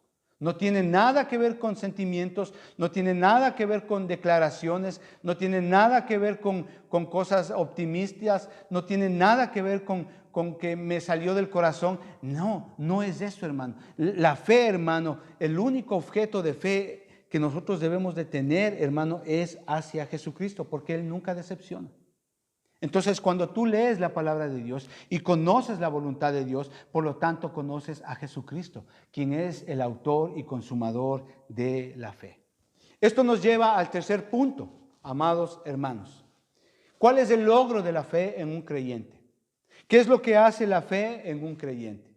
No tiene nada que ver con sentimientos, no tiene nada que ver con declaraciones, no tiene nada que ver con cosas optimistas, no tiene nada que ver con que me salió del corazón. No, no es eso, hermano. La fe, hermano, el único objeto de fe que nosotros debemos de tener, hermano, es hacia Jesucristo, porque Él nunca decepciona. Entonces, cuando tú lees la palabra de Dios y conoces la voluntad de Dios, por lo tanto conoces a Jesucristo, quien es el autor y consumador de la fe. Esto nos lleva al tercer punto, amados hermanos. ¿Cuál es el logro de la fe en un creyente? ¿Qué es lo que hace la fe en un creyente?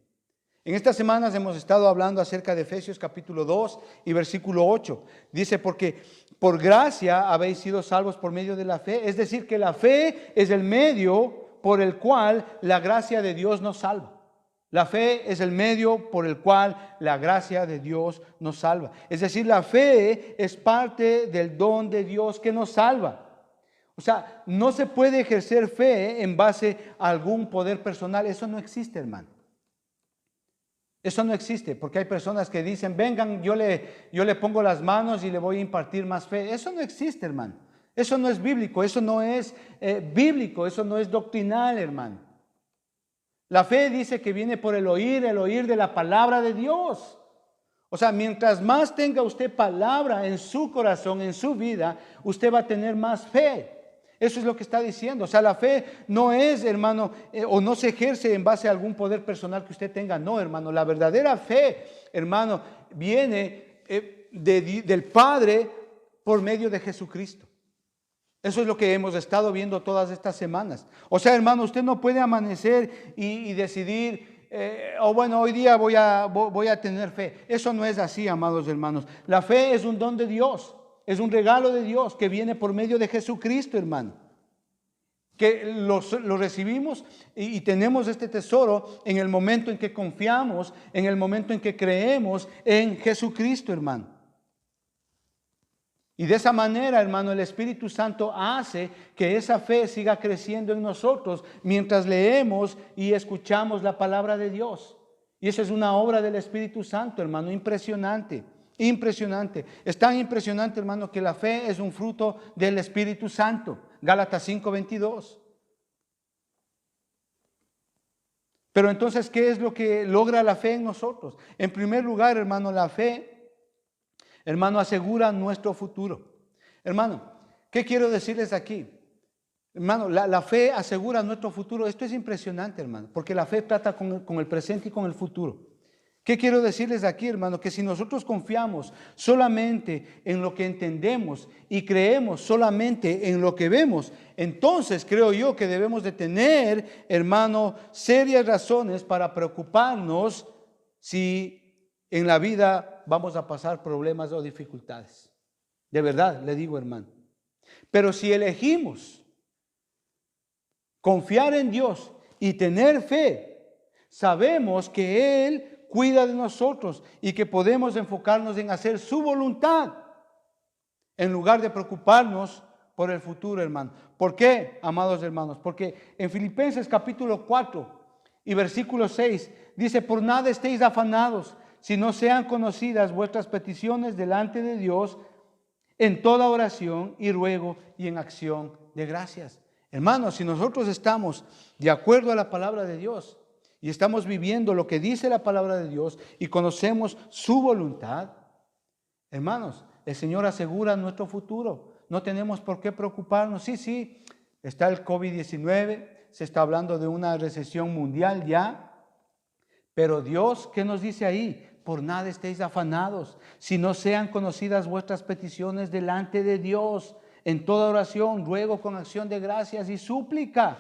En estas semanas hemos estado hablando acerca de Efesios capítulo 2 y versículo 8. Dice, porque por gracia habéis sido salvos por medio de la fe. Es decir, que la fe es el medio por el cual la gracia de Dios nos salva. La fe es el medio por el cual la gracia de Dios nos salva. Es decir, la fe es parte del don de Dios que nos salva. O sea, no se puede ejercer fe en base a algún poder personal. Eso no existe, hermano. Eso no existe, porque hay personas que dicen, vengan, yo le pongo las manos y le voy a impartir más fe. Eso no existe, hermano. Eso no es bíblico, eso no es bíblico, eso no es doctrinal, hermano. La fe dice que viene por el oír de la palabra de Dios. O sea, mientras más tenga usted palabra en su corazón, en su vida, usted va a tener más fe. Eso es lo que está diciendo. O sea, la fe no es, hermano, o no se ejerce en base a algún poder personal que usted tenga. No, hermano. La verdadera fe, hermano, viene del Padre por medio de Jesucristo. Eso es lo que hemos estado viendo todas estas semanas. O sea, hermano, usted no puede amanecer y decidir, bueno, hoy día voy a tener fe. Eso no es así, amados hermanos. La fe es un don de Dios. Es un regalo de Dios que viene por medio de Jesucristo, hermano. Que lo recibimos y tenemos este tesoro en el momento en que confiamos, en el momento en que creemos en Jesucristo, hermano. Y de esa manera, hermano, el Espíritu Santo hace que esa fe siga creciendo en nosotros mientras leemos y escuchamos la palabra de Dios. Y esa es una obra del Espíritu Santo, hermano, impresionante. Impresionante. Es tan impresionante, hermano, que la fe es un fruto del Espíritu Santo. Gálatas 5:22. Pero entonces, ¿qué es lo que logra la fe en nosotros? En primer lugar, hermano, la fe, hermano, asegura nuestro futuro. Hermano, ¿qué quiero decirles aquí? Hermano, la fe asegura nuestro futuro. Esto es impresionante, hermano, porque la fe trata con el presente y con el futuro. ¿Qué quiero decirles aquí, hermano? Que si nosotros confiamos solamente en lo que entendemos y creemos solamente en lo que vemos, entonces creo yo que debemos de tener, hermano, serias razones para preocuparnos si en la vida vamos a pasar problemas o dificultades. De verdad, le digo, hermano. Pero si elegimos confiar en Dios y tener fe, sabemos que Él cuida de nosotros y que podemos enfocarnos en hacer su voluntad en lugar de preocuparnos por el futuro, hermano. ¿Por qué, amados hermanos? Porque en Filipenses capítulo 4 y versículo 6 dice: por nada estéis afanados, si no sean conocidas vuestras peticiones delante de Dios en toda oración y ruego y en acción de gracias. Hermanos, si nosotros estamos de acuerdo a la palabra de Dios y estamos viviendo lo que dice la palabra de Dios y conocemos su voluntad, hermanos, el Señor asegura nuestro futuro. No tenemos por qué preocuparnos. Sí, está el COVID-19, se está hablando de una recesión mundial ya, pero Dios, ¿qué nos dice ahí? Por nada estéis afanados, si no sean conocidas vuestras peticiones delante de Dios, en toda oración, ruego con acción de gracias y súplica.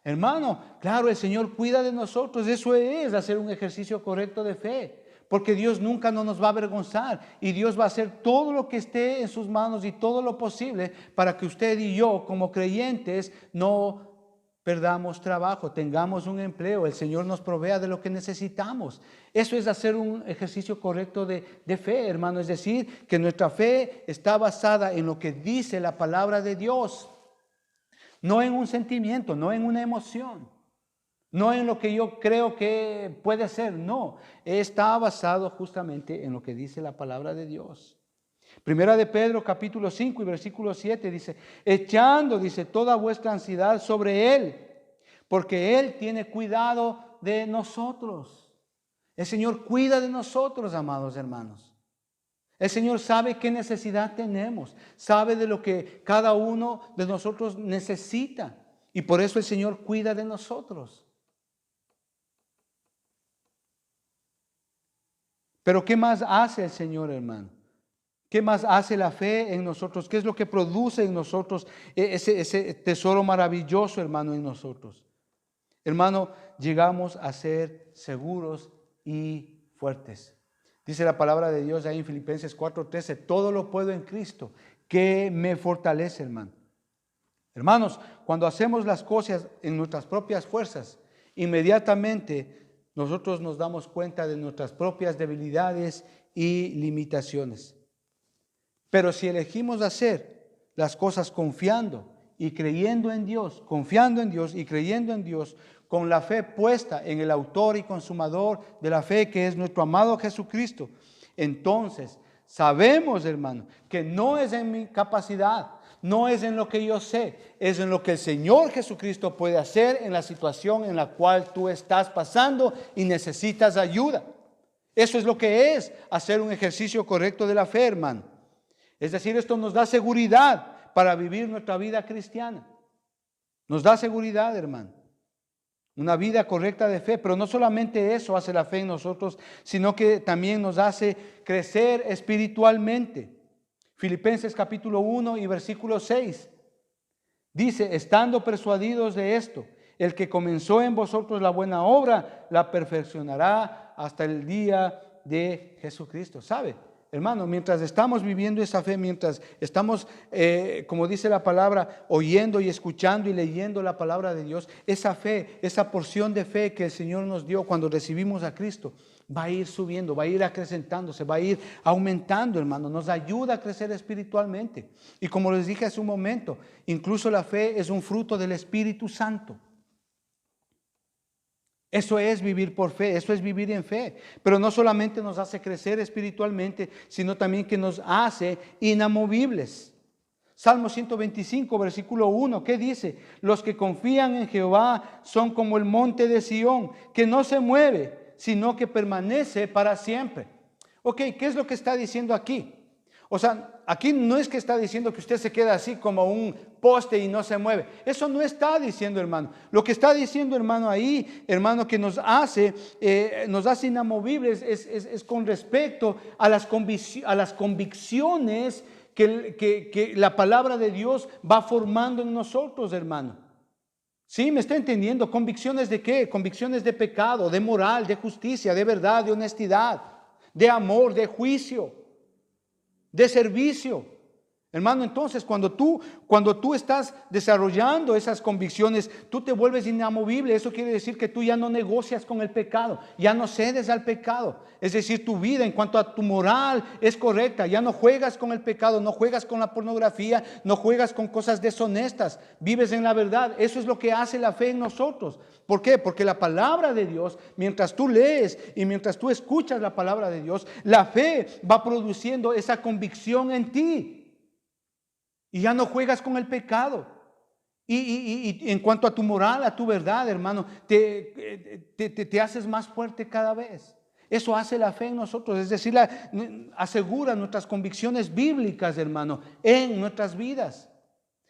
Hermano, claro, el Señor cuida de nosotros. Eso es hacer un ejercicio correcto de fe, porque Dios nunca nos va a avergonzar y Dios va a hacer todo lo que esté en sus manos y todo lo posible para que usted y yo, como creyentes, no perdamos trabajo, tengamos un empleo, el Señor nos provea de lo que necesitamos. Eso es hacer un ejercicio correcto de fe, hermano. Es decir, que nuestra fe está basada en lo que dice la palabra de Dios, no en un sentimiento, no en una emoción, no en lo que yo creo que puede ser, no. Está basado justamente en lo que dice la palabra de Dios. Primera de Pedro capítulo 5 y versículo 7 dice: echando, dice, toda vuestra ansiedad sobre Él, porque Él tiene cuidado de nosotros. El Señor cuida de nosotros, amados hermanos. El Señor sabe qué necesidad tenemos, sabe de lo que cada uno de nosotros necesita, y por eso el Señor cuida de nosotros. Pero ¿qué más hace el Señor, hermano? ¿Qué más hace la fe en nosotros? ¿Qué es lo que produce en nosotros ese tesoro maravilloso, hermano, en nosotros? Hermano, llegamos a ser seguros y fuertes. Dice la palabra de Dios ahí en Filipenses 4:13: todo lo puedo en Cristo que me fortalece, hermano. Hermanos, cuando hacemos las cosas en nuestras propias fuerzas, inmediatamente nosotros nos damos cuenta de nuestras propias debilidades y limitaciones. Pero si elegimos hacer las cosas confiando y creyendo en Dios, confiando en Dios y creyendo en Dios, con la fe puesta en el autor y consumador de la fe, que es nuestro amado Jesucristo, entonces sabemos, hermano, que no es en mi capacidad, no es en lo que yo sé, es en lo que el Señor Jesucristo puede hacer en la situación en la cual tú estás pasando y necesitas ayuda. Eso es lo que es hacer un ejercicio correcto de la fe, hermano. Es decir, esto nos da seguridad para vivir nuestra vida cristiana. Nos da seguridad, hermano. Una vida correcta de fe. Pero no solamente eso hace la fe en nosotros, sino que también nos hace crecer espiritualmente. Filipenses capítulo 1 y versículo 6. Dice: estando persuadidos de esto, el que comenzó en vosotros la buena obra, la perfeccionará hasta el día de Jesucristo. ¿Sabe? Hermano, mientras estamos viviendo esa fe, mientras estamos, como dice la palabra, oyendo y escuchando y leyendo la palabra de Dios, esa fe, esa porción de fe que el Señor nos dio cuando recibimos a Cristo, va a ir subiendo, va a ir acrecentándose, va a ir aumentando, hermano. Nos ayuda a crecer espiritualmente. Y como les dije hace un momento, incluso la fe es un fruto del Espíritu Santo. Eso es vivir por fe, eso es vivir en fe. Pero no solamente nos hace crecer espiritualmente, sino también que nos hace inamovibles. Salmo 125, versículo 1, ¿qué dice? Los que confían en Jehová son como el monte de Sión, que no se mueve, sino que permanece para siempre. Ok, ¿qué es lo que está diciendo aquí? O sea, aquí no es que está diciendo que usted se queda así como un poste y no se mueve. Eso no está diciendo, hermano. Lo que está diciendo, hermano, ahí, hermano, que nos hace inamovibles es con respecto a las convicciones que la palabra de Dios va formando en nosotros, hermano. ¿Sí? ¿Me está entendiendo? ¿Convicciones de qué? Convicciones de pecado, de moral, de justicia, de verdad, de honestidad, de amor, de juicio, de servicio. Hermano, entonces cuando tú estás desarrollando esas convicciones, tú te vuelves inamovible. Eso quiere decir que tú ya no negocias con el pecado, ya no cedes al pecado. Es decir, tu vida en cuanto a tu moral es correcta. Ya no juegas con el pecado, no juegas con la pornografía, no juegas con cosas deshonestas. Vives en la verdad. Eso es lo que hace la fe en nosotros. ¿Por qué? Porque la palabra de Dios, mientras tú lees y mientras tú escuchas la palabra de Dios, la fe va produciendo esa convicción en ti. Y ya no juegas con el pecado. Y en cuanto a tu moral, a tu verdad, hermano, te haces más fuerte cada vez. Eso hace la fe en nosotros. Es decir, asegura nuestras convicciones bíblicas, hermano, en nuestras vidas.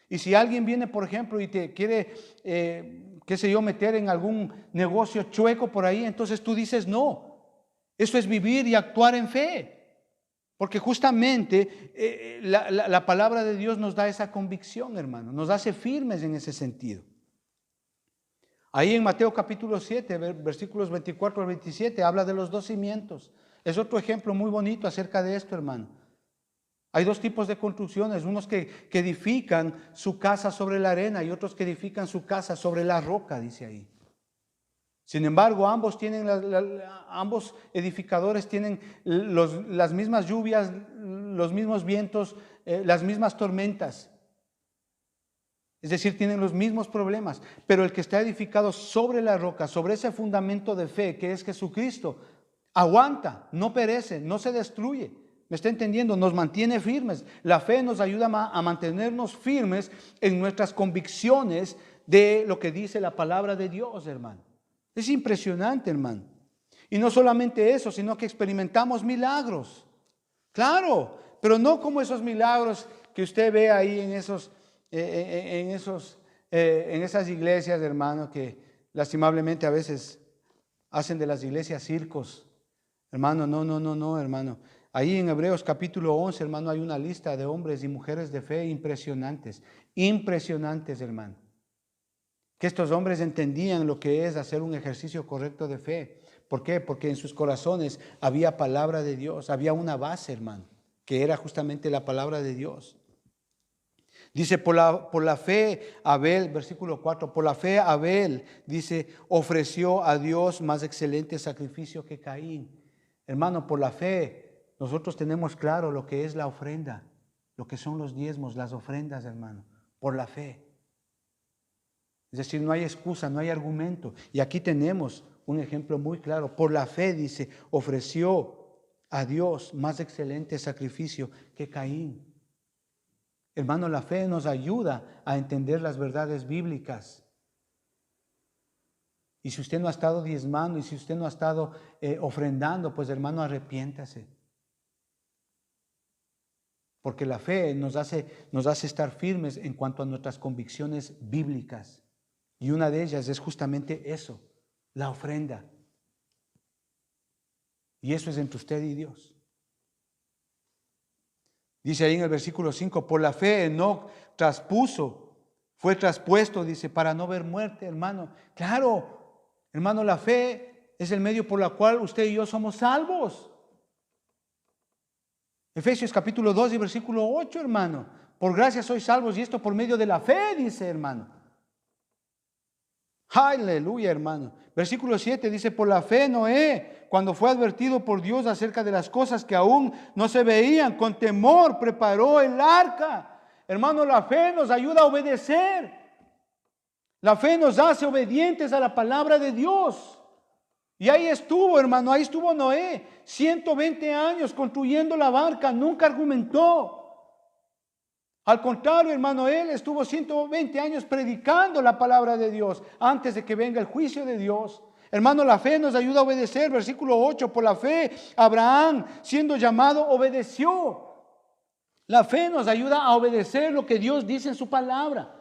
Y si alguien viene, por ejemplo, y te quiere, qué sé yo, meter en algún negocio chueco por ahí, entonces tú dices no. Eso es vivir y actuar en fe. Porque justamente la palabra de Dios nos da esa convicción, hermano. Nos hace firmes en ese sentido. Ahí en Mateo capítulo 7, versículos 24 al 27, habla de los dos cimientos. Es otro ejemplo muy bonito acerca de esto, hermano. Hay dos tipos de construcciones. Unos que edifican su casa sobre la arena y otros que edifican su casa sobre la roca, dice ahí. Sin embargo, ambos edificadores tienen las mismas lluvias, los mismos vientos, las mismas tormentas. Es decir, tienen los mismos problemas. Pero el que está edificado sobre la roca, sobre ese fundamento de fe que es Jesucristo, aguanta, no perece, no se destruye. ¿Me está entendiendo? Nos mantiene firmes. La fe nos ayuda a mantenernos firmes en nuestras convicciones de lo que dice la palabra de Dios, hermano. Es impresionante, hermano. Y no solamente eso, sino que experimentamos milagros. Claro, pero no como esos milagros que usted ve ahí en esas iglesias, hermano, que lastimablemente a veces hacen de las iglesias circos. Hermano, no, hermano. Ahí en Hebreos capítulo 11, hermano, hay una lista de hombres y mujeres de fe impresionantes. Impresionantes, hermano. Que estos hombres entendían lo que es hacer un ejercicio correcto de fe. ¿Por qué? Porque en sus corazones había palabra de Dios, había una base, hermano, que era justamente la palabra de Dios. Dice, por la fe, Abel, versículo 4, por la fe Abel, dice, ofreció a Dios más excelente sacrificio que Caín. Hermano, por la fe, nosotros tenemos claro lo que es la ofrenda, lo que son los diezmos, las ofrendas, hermano, por la fe. Es decir, no hay excusa, no hay argumento. Y aquí tenemos un ejemplo muy claro. Por la fe, dice, ofreció a Dios más excelente sacrificio que Caín. Hermano, la fe nos ayuda a entender las verdades bíblicas. Y si usted no ha estado diezmando y si usted no ha estado ofrendando, pues hermano, arrepiéntase. Porque la fe nos hace estar firmes en cuanto a nuestras convicciones bíblicas. Y una de ellas es justamente eso, la ofrenda. Y eso es entre usted y Dios. Dice ahí en el versículo 5, por la fe Enoc fue traspuesto, dice, para no ver muerte, hermano. Claro, hermano, la fe es el medio por el cual usted y yo somos salvos. Efesios capítulo 2 y versículo 8, hermano. Por gracia sois salvos y esto por medio de la fe, dice, hermano. Aleluya, hermano. Versículo 7 dice, por la fe Noé, cuando fue advertido por Dios acerca de las cosas que aún no se veían, con temor preparó el arca. Hermano, la fe nos ayuda a obedecer. La fe nos hace obedientes a la palabra de Dios. Y ahí estuvo, hermano, ahí estuvo Noé, 120 años construyendo la barca, nunca argumentó. Al contrario, hermano, él estuvo 120 años predicando la palabra de Dios antes de que venga el juicio de Dios. Hermano, la fe nos ayuda a obedecer. Versículo 8, por la fe, Abraham, siendo llamado, obedeció. La fe nos ayuda a obedecer lo que Dios dice en su palabra.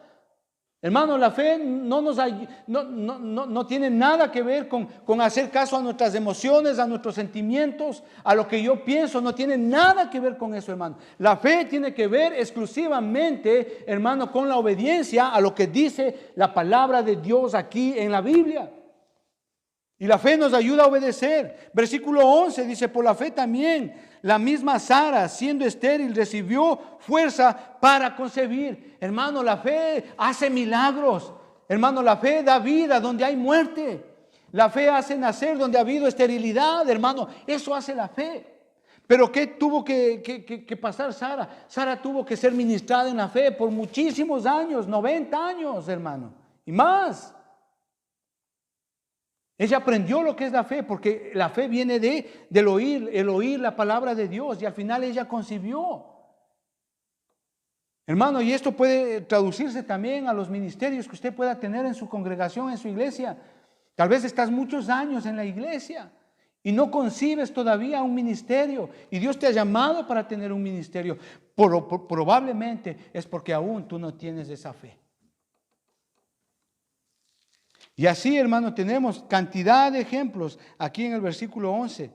Hermano, la fe no tiene nada que ver con hacer caso a nuestras emociones, a nuestros sentimientos, a lo que yo pienso. No tiene nada que ver con eso, hermano. La fe tiene que ver exclusivamente, hermano, con la obediencia a lo que dice la palabra de Dios aquí en la Biblia. Y la fe nos ayuda a obedecer. Versículo 11 dice, por la fe también la misma Sara, siendo estéril, recibió fuerza para concebir. Hermano, la fe hace milagros. Hermano, la fe da vida donde hay muerte. La fe hace nacer donde ha habido esterilidad, hermano. Eso hace la fe. Pero ¿qué tuvo que pasar Sara? Sara tuvo que ser ministrada en la fe por muchísimos años, 90 años, hermano, y más. Ella aprendió lo que es la fe, porque la fe viene del oír, el oír la palabra de Dios, y al final ella concibió. Hermano, y esto puede traducirse también a los ministerios que usted pueda tener en su congregación, en su iglesia. Tal vez estás muchos años en la iglesia y no concibes todavía un ministerio, y Dios te ha llamado para tener un ministerio. Probablemente es porque aún tú no tienes esa fe. Y así, hermano, tenemos cantidad de ejemplos aquí en el versículo 11.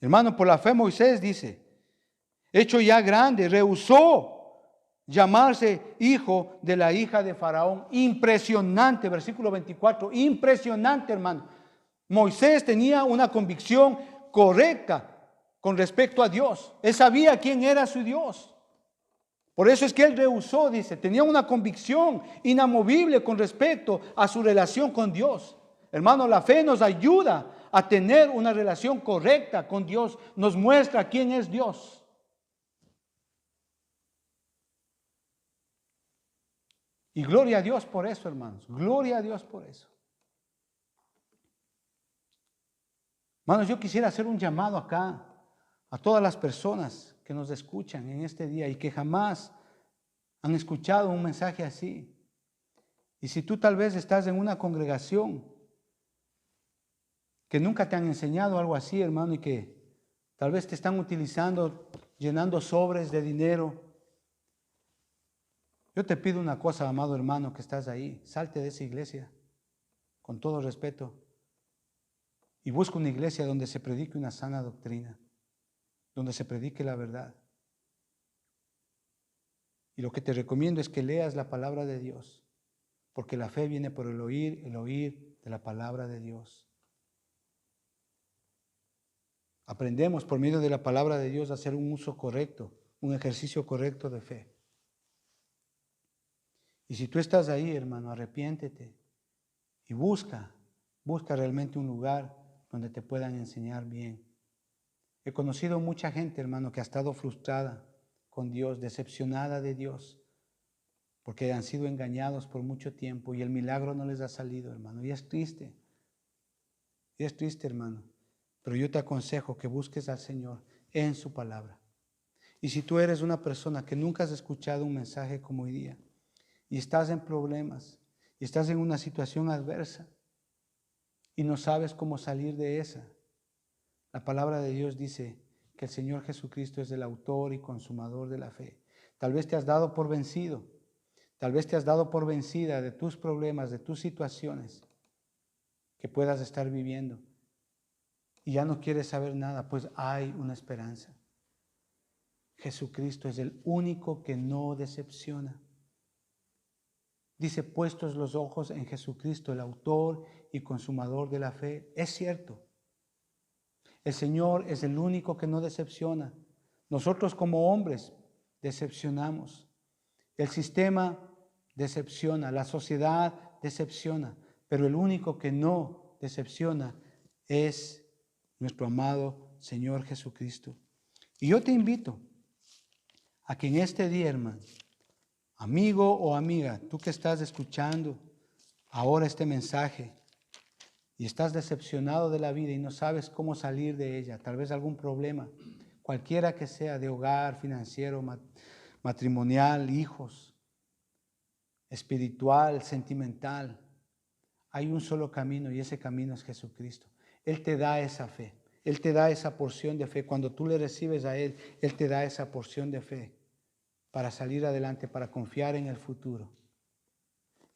Hermano, por la fe Moisés dice, hecho ya grande, rehusó llamarse hijo de la hija de Faraón. Impresionante, versículo 24, impresionante, hermano. Moisés tenía una convicción correcta con respecto a Dios. Él sabía quién era su Dios. Por eso es que él rehusó, dice, tenía una convicción inamovible con respecto a su relación con Dios. Hermano, la fe nos ayuda a tener una relación correcta con Dios. Nos muestra quién es Dios. Y gloria a Dios por eso, hermanos. Gloria a Dios por eso. Hermanos, yo quisiera hacer un llamado acá a todas las personas que nos escuchan en este día y que jamás han escuchado un mensaje así. Y si tú tal vez estás en una congregación que nunca te han enseñado algo así, hermano, y que tal vez te están utilizando, llenando sobres de dinero, yo te pido una cosa, amado hermano, que estás ahí, salte de esa iglesia, con todo respeto, y busca una iglesia donde se predique una sana doctrina, donde se predique la verdad. Y lo que te recomiendo es que leas la palabra de Dios, porque la fe viene por el oír de la palabra de Dios. Aprendemos por medio de la palabra de Dios a hacer un uso correcto, un ejercicio correcto de fe. Y si tú estás ahí, hermano, arrepiéntete y busca realmente un lugar donde te puedan enseñar bien. He conocido mucha gente, hermano, que ha estado frustrada con Dios, decepcionada de Dios, porque han sido engañados por mucho tiempo y el milagro no les ha salido, hermano. Y es triste, hermano. Pero yo te aconsejo que busques al Señor en su palabra. Y si tú eres una persona que nunca has escuchado un mensaje como hoy día y estás en problemas y estás en una situación adversa y no sabes cómo salir de esa, la palabra de Dios dice que el Señor Jesucristo es el autor y consumador de la fe. Tal vez te has dado por vencido, tal vez te has dado por vencida de tus problemas, de tus situaciones que puedas estar viviendo y ya no quieres saber nada, pues hay una esperanza. Jesucristo es el único que no decepciona. Dice, puestos los ojos en Jesucristo, el autor y consumador de la fe. Es cierto. El Señor es el único que no decepciona. Nosotros como hombres decepcionamos. El sistema decepciona, la sociedad decepciona, pero el único que no decepciona es nuestro amado Señor Jesucristo. Y yo te invito a que en este día, hermano, amigo o amiga, tú que estás escuchando ahora este mensaje y estás decepcionado de la vida y no sabes cómo salir de ella, tal vez algún problema, cualquiera que sea, de hogar, financiero, matrimonial, hijos, espiritual, sentimental, hay un solo camino y ese camino es Jesucristo. Él te da esa fe, Él te da esa porción de fe. Cuando tú le recibes a Él, Él te da esa porción de fe para salir adelante, para confiar en el futuro.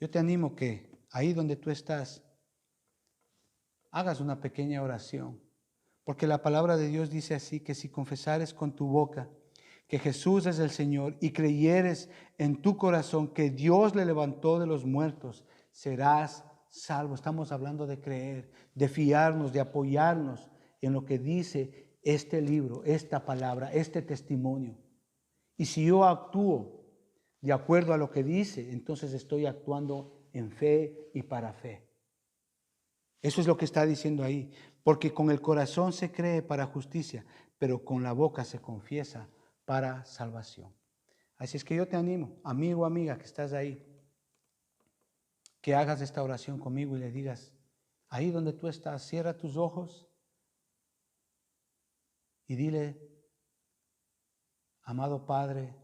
Yo te animo que ahí donde tú estás, hagas una pequeña oración, porque la palabra de Dios dice así, que si confesares con tu boca que Jesús es el Señor y creyeres en tu corazón que Dios le levantó de los muertos, serás salvo. Estamos hablando de creer, de fiarnos, de apoyarnos en lo que dice este libro, esta palabra, este testimonio. Y si yo actúo de acuerdo a lo que dice, entonces estoy actuando en fe y para fe. Eso es lo que está diciendo ahí. Porque con el corazón se cree para justicia, pero con la boca se confiesa para salvación. Así es que yo te animo, amigo o amiga que estás ahí, que hagas esta oración conmigo y le digas, ahí donde tú estás, cierra tus ojos y dile, amado Padre,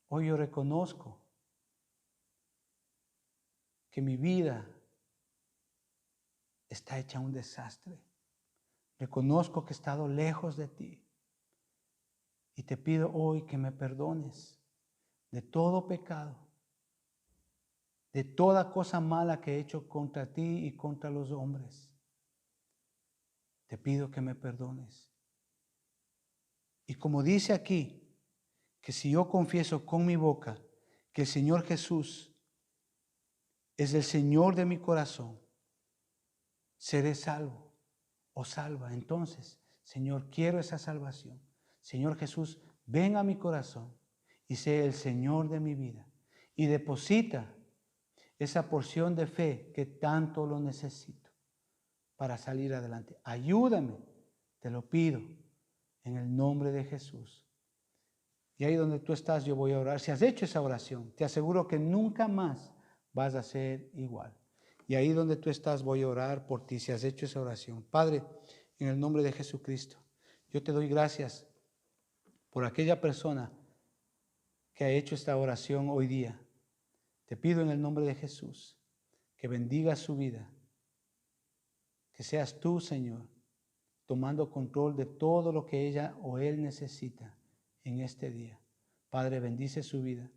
hoy yo reconozco que mi vida está hecha un desastre. Reconozco que he estado lejos de ti. Y te pido hoy que me perdones de todo pecado, de toda cosa mala que he hecho contra ti y contra los hombres. Te pido que me perdones. Y como dice aquí, que si yo confieso con mi boca que el Señor Jesús es el Señor de mi corazón, seré salvo o salva. Entonces, Señor, quiero esa salvación. Señor Jesús, ven a mi corazón y sé el Señor de mi vida. Y deposita esa porción de fe que tanto lo necesito para salir adelante. Ayúdame, te lo pido, en el nombre de Jesús. Y ahí donde tú estás, yo voy a orar. Si has hecho esa oración, te aseguro que nunca más vas a ser igual. Y ahí donde tú estás, voy a orar por ti, si has hecho esa oración. Padre, en el nombre de Jesucristo, yo te doy gracias por aquella persona que ha hecho esta oración hoy día. Te pido en el nombre de Jesús que bendigas su vida, que seas tú, Señor, tomando control de todo lo que ella o él necesita en este día. Padre, bendice su vida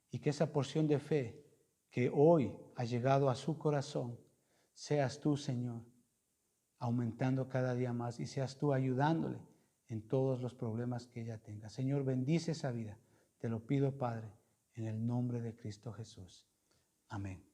y que esa porción de fe que hoy ha llegado a su corazón, seas tú, Señor, aumentando cada día más y seas tú ayudándole en todos los problemas que ella tenga. Señor, bendice esa vida. Te lo pido, Padre, en el nombre de Cristo Jesús. Amén.